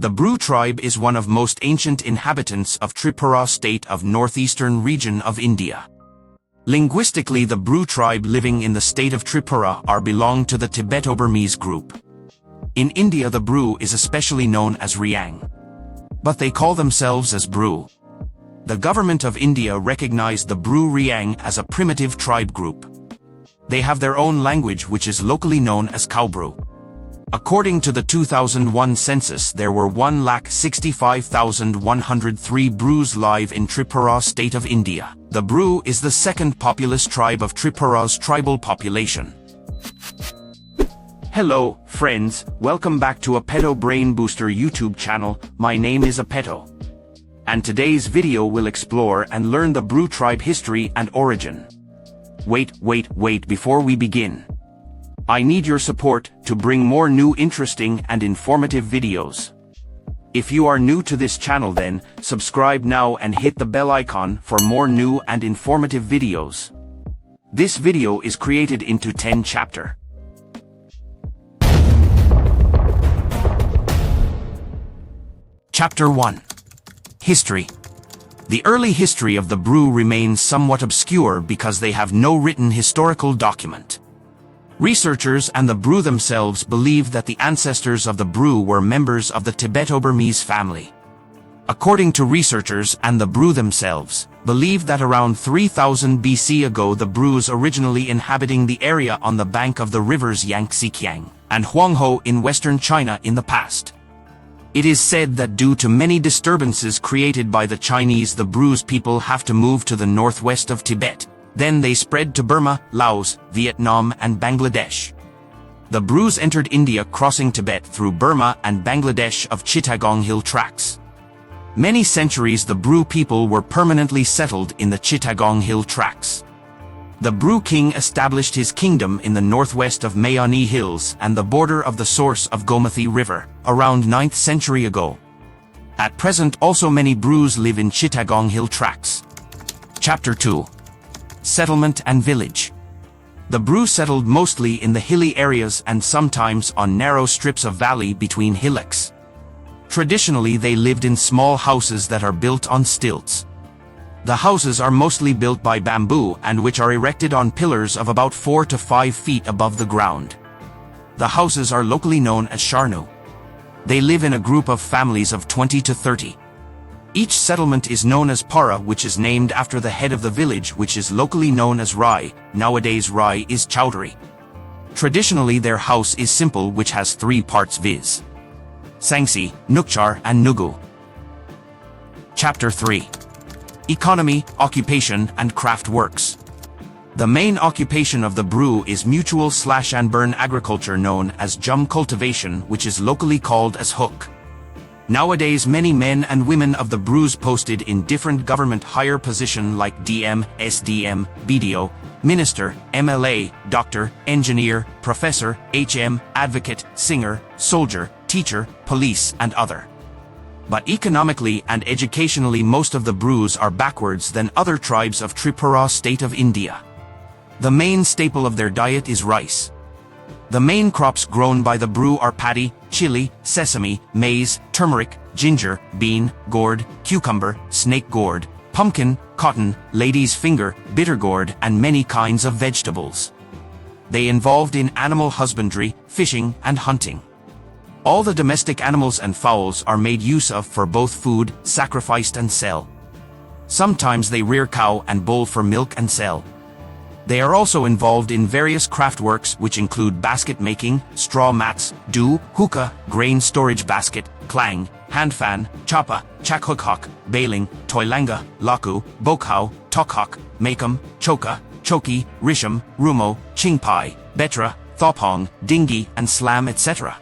The BRU tribe is one of most ancient inhabitants of Tripura state of northeastern region of India. Linguistically, the BRU tribe living in the state of Tripura are belong to the Tibeto-Burmese group. In India, the BRU is especially known as Riang, but they call themselves as BRU. The government of India recognized the BRU Riang as a primitive tribe group. They have their own language which is locally known as Cowbru. According to the 2001 census, there were 165,103 BRUs live in Tripura state of India. The BRU is the second populous tribe of Tripura's tribal population. Hello, friends, welcome back to Apetto Brain Booster YouTube channel. My name is Apetto, and today's video will explore and learn the BRU tribe history and origin. Wait, before we begin, I need your support to bring more new interesting and informative videos. If you are new to this channel, then subscribe now and hit the bell icon for more new and informative videos. This video is created into 10 chapters. Chapter 1. History. The early history of the BRU remains somewhat obscure because they have no written historical document. Researchers and the BRU themselves believe that the ancestors of the BRU were members of the Tibeto-Burmese family. According to researchers and the BRU themselves, believe that around 3000 BC ago the BRUs originally inhabiting the area on the bank of the rivers Yangtze and Huanghe in western China in the past. It is said that due to many disturbances created by the Chinese, the BRU's people have to move to the northwest of Tibet. Then they spread to Burma, Laos, Vietnam and Bangladesh. The BRUs entered India crossing Tibet through Burma and Bangladesh of Chittagong Hill tracts. Many centuries the BRU people were permanently settled in the Chittagong Hill tracts. The BRU king established his kingdom in the northwest of Mayani Hills and the border of the source of Gomathi River, around 9th century ago. At present also many BRUs live in Chittagong Hill tracts. Chapter 2. Settlement and village. The BRU settled mostly in the hilly areas and sometimes on narrow strips of valley between hillocks. Traditionally they lived in small houses that are built on stilts. The houses are mostly built by bamboo and which are erected on pillars of about 4 to 5 feet above the ground. The houses are locally known as sharnu. They live in a group of families of 20 to 30. Each settlement is known as para, which is named after the head of the village, which is locally known as Rai. Nowadays Rai is Chowdhury. Traditionally their house is simple, which has 3 parts, viz. Sangsi, Nukchar and Nugu. Chapter 3. Economy, occupation and craft works. The main occupation of the BRU is mutual/and-burn agriculture known as jum cultivation, which is locally called as hook. Nowadays many men and women of the BRUs posted in different government higher position like DM, SDM, BDO, minister, MLA, doctor, engineer, professor, HM, advocate, singer, soldier, teacher, police and other. But economically and educationally most of the BRUs are backwards than other tribes of Tripura state of India. The main staple of their diet is rice. The main crops grown by the BRU are paddy, chili, sesame, maize, turmeric, ginger, bean, gourd, cucumber, snake gourd, pumpkin, cotton, lady's finger, bitter gourd and many kinds of vegetables. They involved in animal husbandry, fishing and hunting. All the domestic animals and fowls are made use of for both food, sacrificed and sell. Sometimes they rear cow and bull for milk and sell. They are also involved in various craft works which include basket making, straw mats, do, hookah, grain storage basket, clang, hand fan, chapa, chakhokhok, bailing, toilanga, laku, bokhao, tokhok, makam, choka, choki, risham, rumo, chingpai, betra, thopong, dingi and slam etc.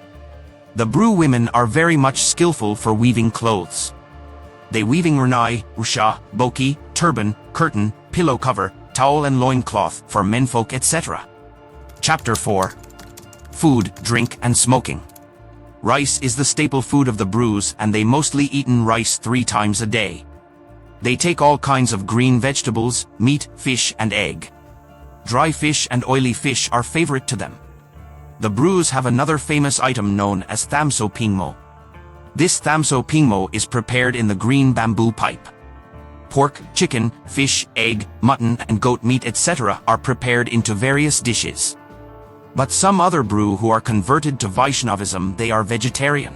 The BRU women are very much skillful for weaving clothes. They weaving runai, rusha, boki, turban, curtain, pillow cover, towel and loincloth for menfolk etc. Chapter 4. Food, drink and smoking. Rice is the staple food of the BRUs and they mostly eaten rice 3 times a day. They take all kinds of green vegetables, meat, fish and egg. Dry fish and oily fish are favorite to them. The BRUs have another famous item known as thamso pingmo. This thamso pingmo is prepared in the green bamboo pipe. Pork, chicken, fish, egg, mutton and goat meat etc. are prepared into various dishes. But some other BRU who are converted to Vaishnavism, they are vegetarian.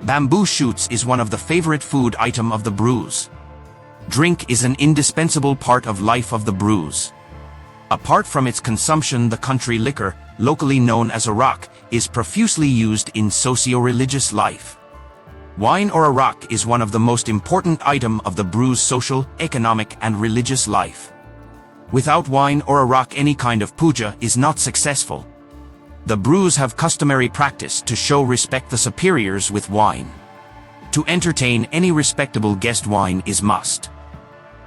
Bamboo shoots is one of the favorite food item of the BRUs. Drink is an indispensable part of life of the BRUs. Apart from its consumption, the country liquor, locally known as arak, is profusely used in socio-religious life. Wine or arak is one of the most important item of the BRU's social, economic and religious life. Without wine or arak, any kind of puja is not successful. The BRUs have customary practice to show respect the superiors with wine. To entertain any respectable guest, wine is must.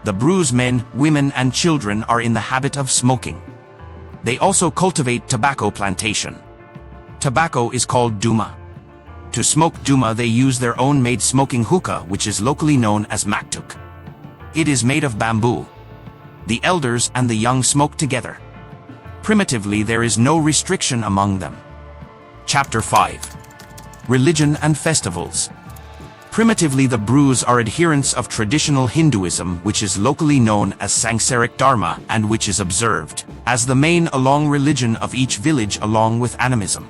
The BRU's men, women and children are in the habit of smoking. They also cultivate tobacco plantation. Tobacco is called duma. To smoke duma they use their own made smoking hookah, which is locally known as maktuk. It is made of bamboo. The elders and the young smoke together. Primitively there is no restriction among them. Chapter 5. Religion and festivals. Primitively the BRUs are adherents of traditional Hinduism, which is locally known as Sangsaric Dharma and which is observed as the main along religion of each village along with animism.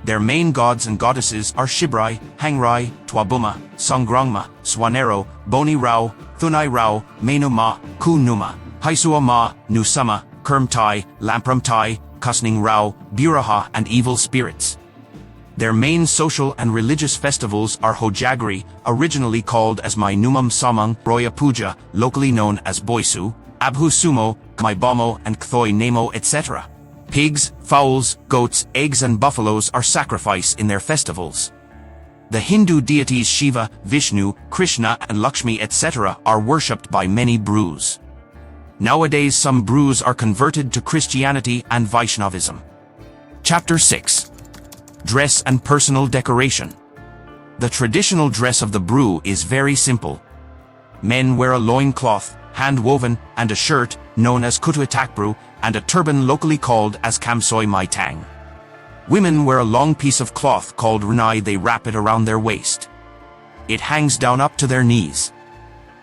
Their main gods and goddesses are Shibrai, Hangrai, Twabuma, Songrongma, Swanero, Boni Rao, Thunai Rao, Menu Ma, Ku Numa, Haisua Ma, Nusama, Kermtai, Lampramtai, Kusning Rao, Buraha and evil spirits. Their main social and religious festivals are Hojagri, originally called as Mai Numam Samang, Roya Puja, locally known as Boisu, Abhu Sumo, Mai Bomo and Kthoi Nemo etc. Pigs, fowls, goats, eggs and buffaloes are sacrificed in their festivals. The Hindu deities Shiva, Vishnu, Krishna and Lakshmi etc. are worshipped by many BRUs. Nowadays some BRUs are converted to Christianity and Vaishnavism. Chapter 6. Dress and personal decoration. The traditional dress of the BRU is very simple. Men wear a loincloth, hand-woven, and a shirt, known as kutuitakbru, and a turban locally called as kamsoi mai tang. Women wear a long piece of cloth called runai. They wrap it around their waist. It hangs down up to their knees.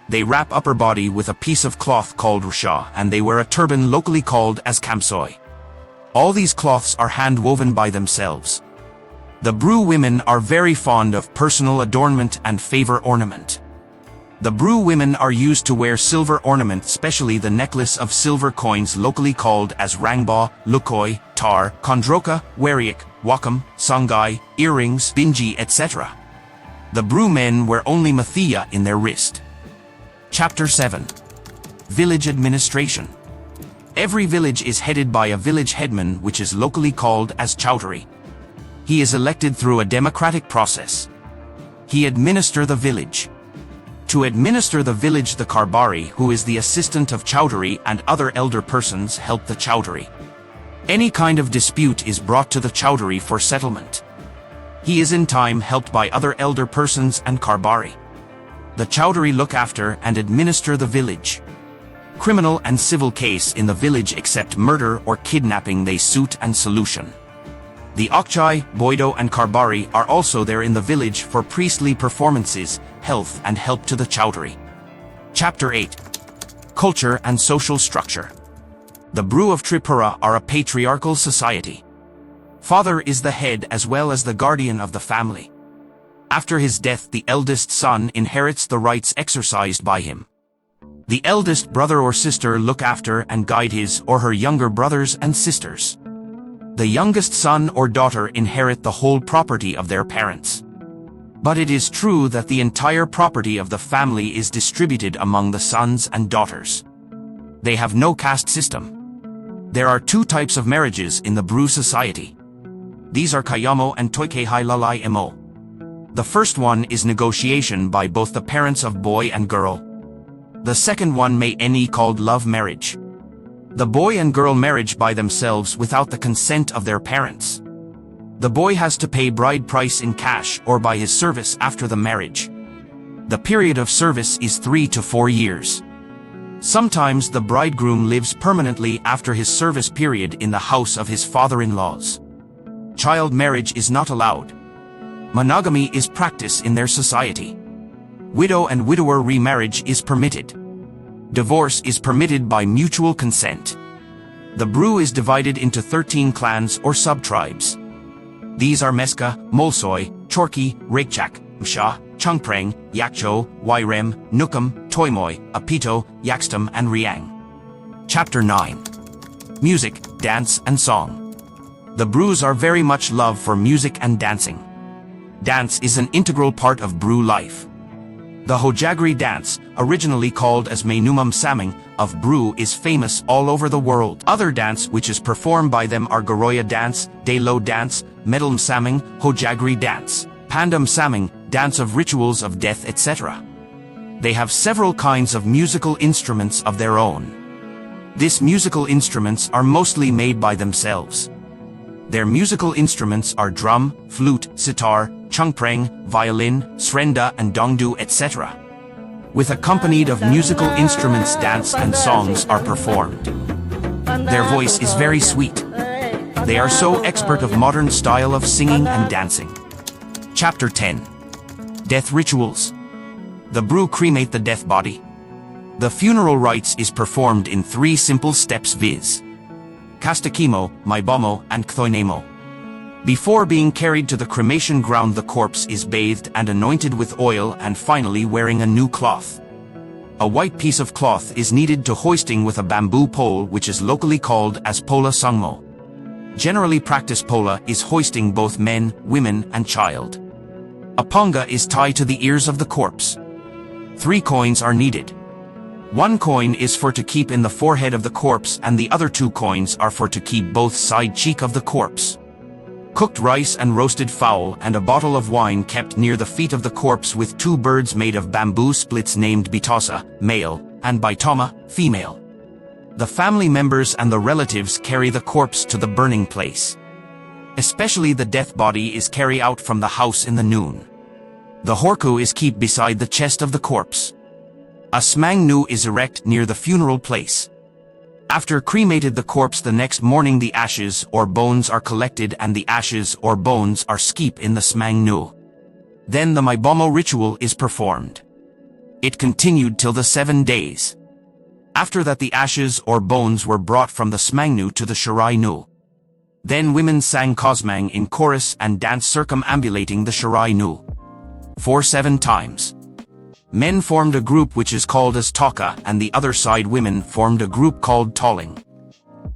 They wrap upper body with a piece of cloth called rusha, and they wear a turban locally called as kamsoi. All these cloths are hand-woven by themselves. The BRU women are very fond of personal adornment and favor ornament. The BRU women are used to wear silver ornament, especially the necklace of silver coins locally called as rangba, lukoi, tar, kondroka, wariak, wakam, sangai, earrings, binji, etc. The BRU men wear only mathiya in their wrist. Chapter 7. Village administration. Every village is headed by a village headman, which is locally called as chowdhury. He is elected through a democratic process. He administers the village. To administer the village, the Karbari, who is the assistant of chowdhury, and other elder persons help the chowdhury. Any kind of dispute is brought to the chowdhury for settlement. He is in time helped by other elder persons and Karbari. The chowdhury look after and administer the village. Criminal and civil case in the village except murder or kidnapping they suit and solution. The Akchai, Boido and Karbari are also there in the village for priestly performances, health and help to the chowdhury. Chapter 8. Culture and social structure. The BRU of Tripura are a patriarchal society. Father is the head as well as the guardian of the family. After his death, the eldest son inherits the rights exercised by him. The eldest brother or sister look after and guide his or her younger brothers and sisters. The youngest son or daughter inherit the whole property of their parents. But it is true that the entire property of the family is distributed among the sons and daughters. They have no caste system. There are two types of marriages in the BRU society. These are kayamo and toikehai lalai mo. The first one is negotiation by both the parents of boy and girl. The second one may any called love marriage. The boy and girl marriage by themselves without the consent of their parents. The boy has to pay bride price in cash or by his service after the marriage. The period of service is 3 to 4 years. Sometimes the bridegroom lives permanently after his service period in the house of his father-in-laws. Child marriage is not allowed. Monogamy is practiced in their society. Widow and widower remarriage is permitted. Divorce is permitted by mutual consent. The BRU is divided into 13 clans or sub-tribes. These are Meska, Molsoy, Chorki, Rakchak, Msha, Chungpreng, Yakcho, Wairem, Nukam, Toimoy, Apetto, Yakstam and Riang. Chapter 9. Music, Dance and Song. The BRUs are very much loved for music and dancing. Dance is an integral part of BRU life. The Hojagri dance, originally called as Mainumam Saming, of BRU is famous all over the world. Other dance which is performed by them are Goroya dance, Delo dance, Medalm Saming, Hojagri dance, Pandam Saming, dance of rituals of death, etc. They have several kinds of musical instruments of their own. These musical instruments are mostly made by themselves. Their musical instruments are drum, flute, sitar, chungpreng, violin, srenda and dongdu, etc. With accompanied of musical instruments, dance and songs are performed. Their voice is very sweet. They are so expert of modern style of singing and dancing. Chapter 10. Death Rituals. The BRU cremate the death body. The funeral rites is performed in 3 simple steps, viz. Kastakimo, Maibomo, and Ktoinemo. Before being carried to the cremation ground, the corpse is bathed and anointed with oil and finally wearing a new cloth. A white piece of cloth is needed to hoisting with a bamboo pole which is locally called as Pola Sangmo. Generally practiced Pola is hoisting both men, women and child. A ponga is tied to the ears of the corpse. 3 coins are needed. 1 coin is for to keep in the forehead of the corpse and the other 2 coins are for to keep both side cheek of the corpse. Cooked rice and roasted fowl and a bottle of wine kept near the feet of the corpse with 2 birds made of bamboo splits named Bitosa, male, and Baitoma, female. The family members and the relatives carry the corpse to the burning place. Especially the death body is carried out from the house in the noon. The horku is kept beside the chest of the corpse. A smang nu is erect near the funeral place. After cremated the corpse, the next morning the ashes or bones are collected and the ashes or bones are skeep in the smang nu. Then the Maibomo ritual is performed. It continued till the 7 days. After that the ashes or bones were brought from the smang nu to the Shirai nu. Then women sang Kosmang in chorus and danced circumambulating the Shirai nu. 7 times. Men formed a group which is called as Toka and the other side women formed a group called Tolling.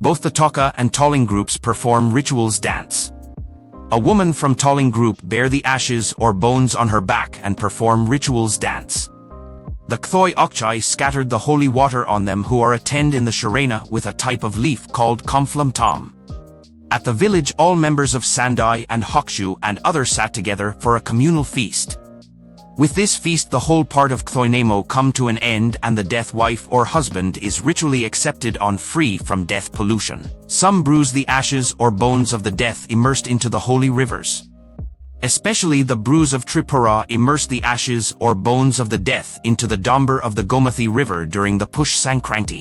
Both the Toka and Tolling groups perform rituals dance. A woman from Tolling group bear the ashes or bones on her back and perform rituals dance. The Kthoi Okchai scattered the holy water on them who are attend in the Sharena with a type of leaf called Komflam Tom. At the village all members of Sandai and Hokshu and others sat together for a communal feast. With this feast the whole part of Ktoinemo come to an end and the death wife or husband is ritually accepted on free from death pollution. Some bruise the ashes or bones of the death immersed into the holy rivers. Especially the BRUs of Tripura immerse the ashes or bones of the death into the Dambar of the Gomathi river during the Push Sankranti.